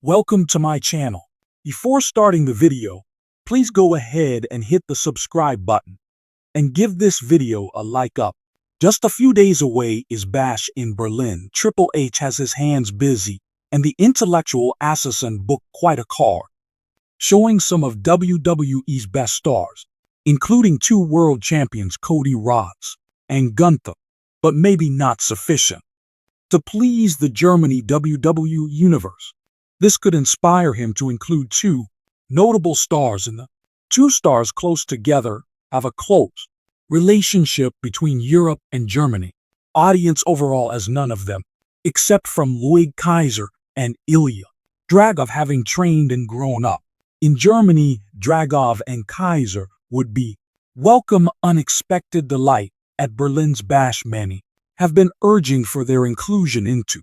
Welcome to my channel. Before starting the video, please go ahead and hit the subscribe button and give this video a like up. Just a few days away is Bash in Berlin. Triple H has his hands busy and the intellectual assassin booked quite a card, showing some of WWE's best stars, including two world champions Cody, Rhodes, and Gunther, but maybe not sufficient to please the Germany WWE Universe. This could inspire him to include two notable stars in the two stars close together have a close relationship between Europe and Germany. Audience overall as none of them, except from Wwe Kaiser and Ilya Dragunov, having trained and grown up in Germany. Dragunov and Kaiser would be welcome unexpected delight at Berlin's Bash. Many have been urging for their inclusion into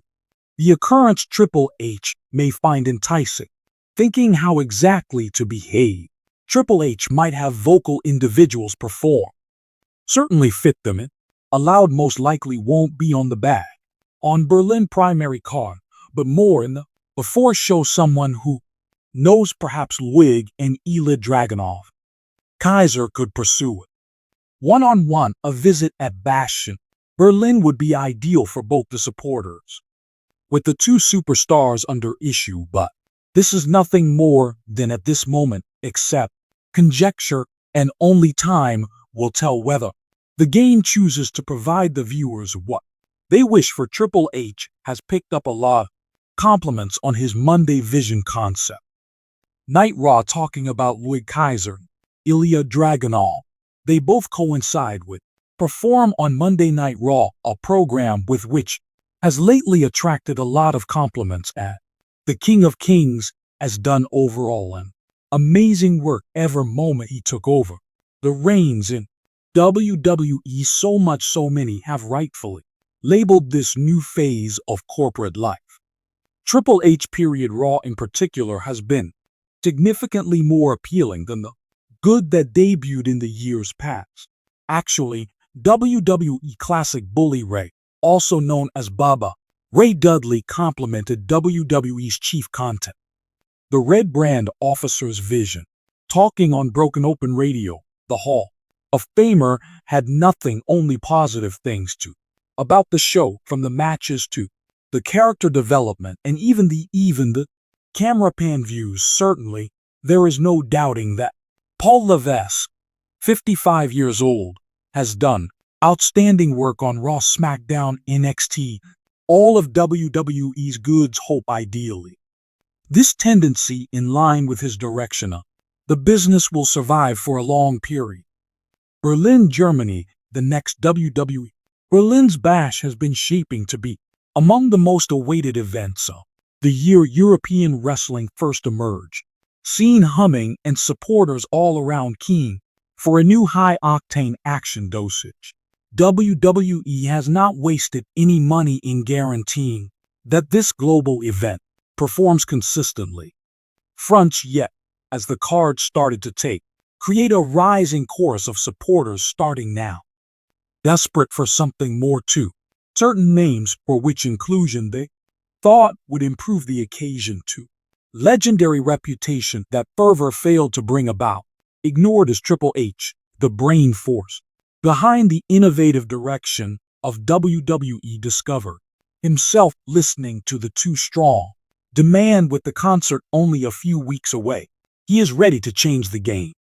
the occurrence. Triple H may find enticing, thinking how exactly to behave. Triple H might have vocal individuals perform, certainly fit them in. Allowed most likely won't be on the bag on Berlin primary card, but more in the before show. Someone who knows perhaps Wwe and Ilya Dragunov. Kaiser could pursue it one-on-one. A visit at Bash in Berlin would be ideal for both the supporters, with the two superstars under issue, but this is nothing more than at this moment except conjecture, and only time will tell whether the game chooses to provide the viewers what they wish for. Triple H has picked up a lot of compliments on his Monday Vision concept. Night Raw, talking about Wwe Kaiser, Ilya Dragunov. They both coincide with perform on Monday Night Raw, a program with which has lately attracted a lot of compliments at the King of Kings has done overall an amazing work ever moment he took over the reins in WWE. So much so many have rightfully labeled this new phase of corporate life. Triple H period Raw in particular has been significantly more appealing than the good that debuted in the years past. Actually, WWE Classic Bully Ray, also known as Baba Ray Dudley, complimented WWE's chief content, the Red Brand Officer's vision. Talking on Broken Open Radio, the Hall of Famer had nothing only positive things to about the show, from the matches to the character development and even the camera pan views. Certainly, there is no doubting that Paul Levesque, 55 years old, has done outstanding work on Raw, SmackDown, NXT, all of WWE's goods. Hope ideally this tendency, in line with his direction, the business will survive for a long period. Berlin, Germany, the next WWE. Berlin's Bash has been shaping to be among the most awaited events of the year. European wrestling first emerged, seen humming, and supporters all around keen for a new high-octane action dosage. WWE has not wasted any money in guaranteeing that this global event performs consistently. Fronts yet, as the card started to create a rising chorus of supporters starting now, desperate for something more too. Certain names for which inclusion they thought would improve the occasion to legendary reputation that fervor failed to bring about. Ignored as Triple H, the brain force behind the innovative direction of WWE, discovered himself listening to the too strong demand. With the concert only a few weeks away, he is ready to change the game.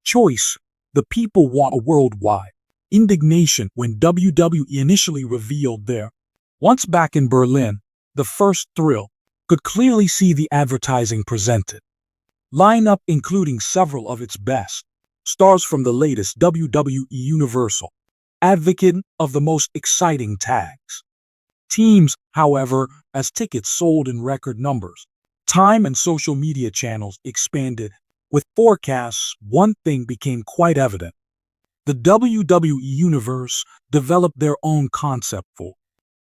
Choice. The people want a worldwide indignation. When WWE initially revealed their once back in Berlin, the first thrill could clearly see the advertising presented lineup, including several of its best stars from the latest WWE Universal, advocate of the most exciting tags teams. However, as tickets sold in record numbers, time and social media channels expanded with forecasts, one thing became quite evident. The WWE Universe developed their own concept for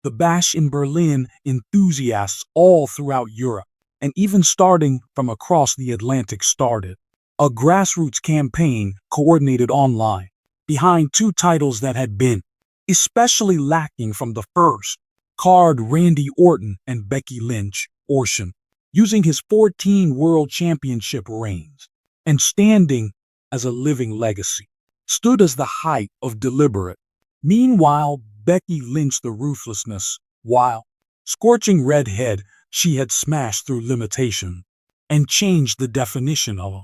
the Bash in Berlin. Enthusiasts all throughout Europe, and even starting from across the Atlantic, started a grassroots campaign coordinated online behind two titles that had been especially lacking from the first card: Randy Orton and Becky Lynch. Orton using his 14 World Championship reigns and standing as a living legacy, stood as the height of deliberate. Meanwhile, Becky Lynch the ruthlessness, while scorching redhead, she had smashed through limitation and changed the definition of a.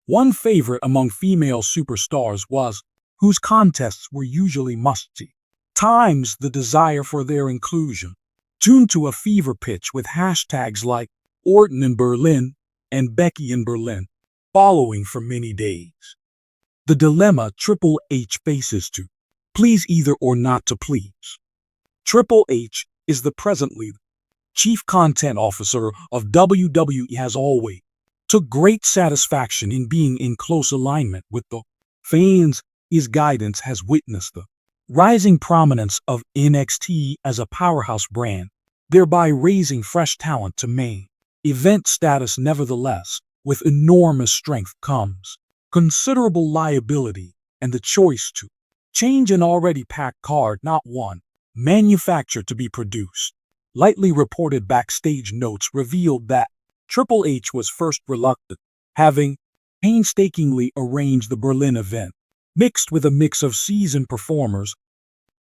One favorite among female superstars was, whose contests were usually must-see, times the desire for their inclusion, tuned to a fever pitch with hashtags like Orton in Berlin and Becky in Berlin, following for many days. The dilemma Triple H faces to please either or not to please. Triple H is the presently Chief Content Officer of WWE has always took great satisfaction in being in close alignment with the fans. His guidance has witnessed the rising prominence of NXT as a powerhouse brand, thereby raising fresh talent to main event status. Nevertheless, with enormous strength comes considerable liability and the choice to change an already packed card, not one manufactured to be produced. Lightly reported backstage notes revealed that Triple H was first reluctant, having painstakingly arranged the Berlin event, mixed with a mix of seasoned performers,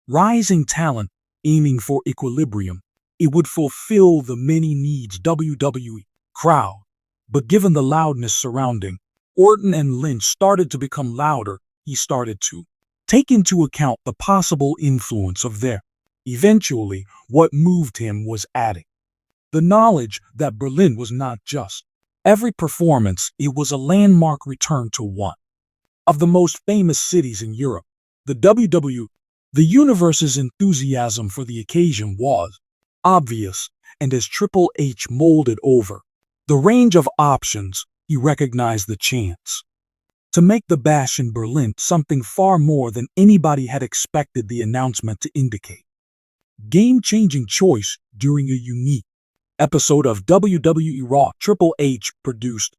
rising talent aiming for equilibrium. It would fulfill the many needs WWE crowd, but given the loudness surrounding Orton and Lynch started to become louder, he started to take into account the possible influence of their. Eventually, what moved him was adding the knowledge that Berlin was not just every performance, it was a landmark return to one of the most famous cities in Europe. The The Universe's enthusiasm for the occasion was obvious, and as Triple H molded over the range of options, he recognized the chance to make the bash in Berlin something far more than anybody had expected the announcement to indicate. Game-changing choice during a unique episode of WWE Raw. Triple H produced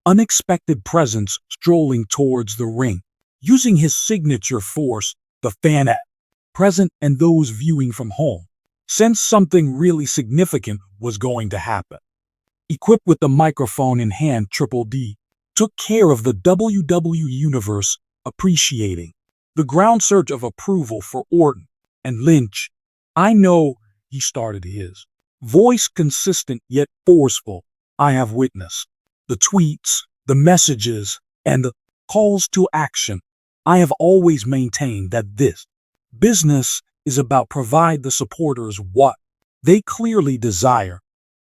unexpected presence strolling towards the ring, using his signature force. The fan at present and those viewing from home sensed something really significant was going to happen. Equipped with the microphone in hand, Triple D took care of the WWE Universe, appreciating the ground surge of approval for Orton and Lynch. I know, he started, his voice consistent yet forceful. I have witnessed the tweets, the messages, and the calls to action. I have always maintained that this business is about provide the supporters what they clearly desire.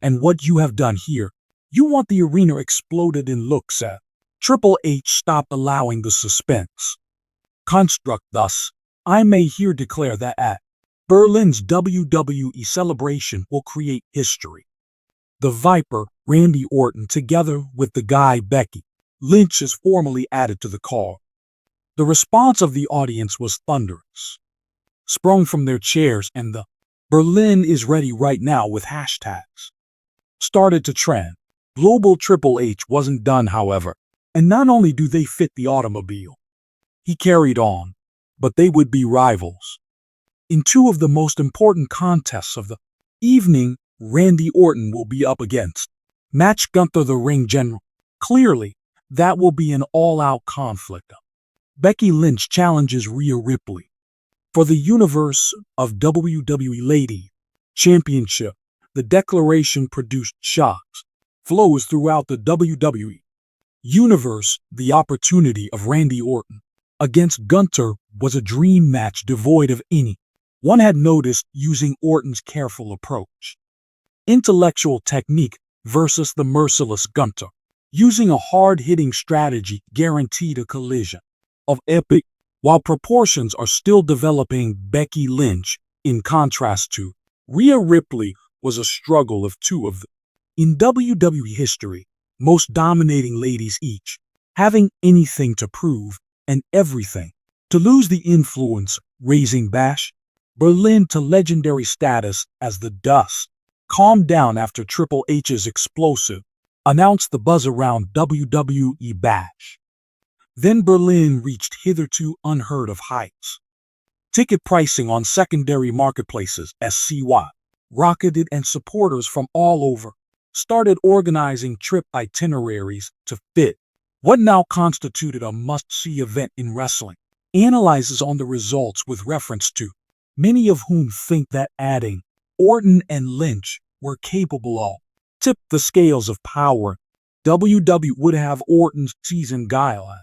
And what you have done here, you want the arena exploded in looks at. Triple H stopped allowing the suspense construct. Thus, I may here declare that at Berlin's WWE celebration will create history. The Viper, Randy Orton, together with the guy Becky Lynch, is formally added to the card. The response of the audience was thunderous, sprung from their chairs, and the Berlin is ready right now with hashtags started to trend. Global. Triple H wasn't done, however, and not only do they fit the automobile, he carried on, but they would be rivals. In two of the most important contests of the evening, Randy Orton will be up against Match Gunther, the ring general. Clearly, that will be an all-out conflict. Becky Lynch challenges Rhea Ripley for the Universe of WWE Lady Championship. The declaration produced shocks, flows throughout the WWE Universe. The opportunity of Randy Orton against Gunther was a dream match devoid of any one had noticed, using Orton's careful approach, intellectual technique versus the merciless Gunther, using a hard-hitting strategy, guaranteed a collision of epic. While proportions are still developing, Becky Lynch, in contrast to Rhea Ripley, was a struggle of two of the, in WWE history, most dominating ladies, each having anything to prove and everything to lose. The influence raising Bash Berlin to legendary status as the dust calmed down after Triple H's explosive announced the buzz around WWE Bash. Then Berlin reached hitherto unheard of heights. Ticket pricing on secondary marketplaces SCY rocketed, and supporters from all over started organizing trip itineraries to fit what now constituted a must-see event in wrestling. Analyzes on the results with reference to many of whom think that adding Orton and Lynch were capable of tipped the scales of power. WWE would have Orton's seasoned guile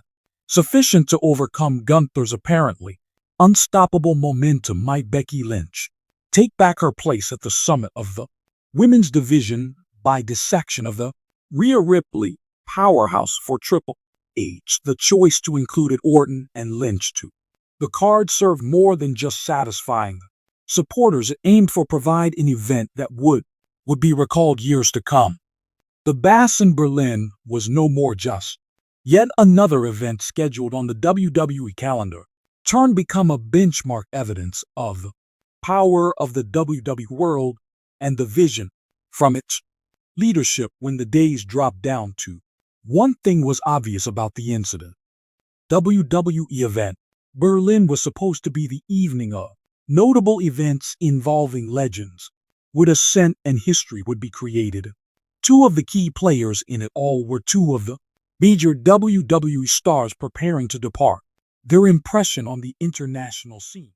sufficient to overcome Gunther's apparently unstoppable momentum. Might Becky Lynch take back her place at the summit of the women's division by dissection of the Rhea Ripley powerhouse for Triple H? The choice to include Orton and Lynch too. The card served more than just satisfying the supporters. It aimed for provide an event that would be recalled years to come. The Bash in Berlin was no more just yet another event scheduled on the WWE calendar. Turned become a benchmark evidence of the power of the WWE world and the vision from its leadership. When the days dropped down to one thing was obvious about the incident. WWE event Berlin was supposed to be the evening of notable events involving legends, with ascent and history would be created. Two of the key players in it all were two of the major WWE stars preparing to depart their impression on the international scene.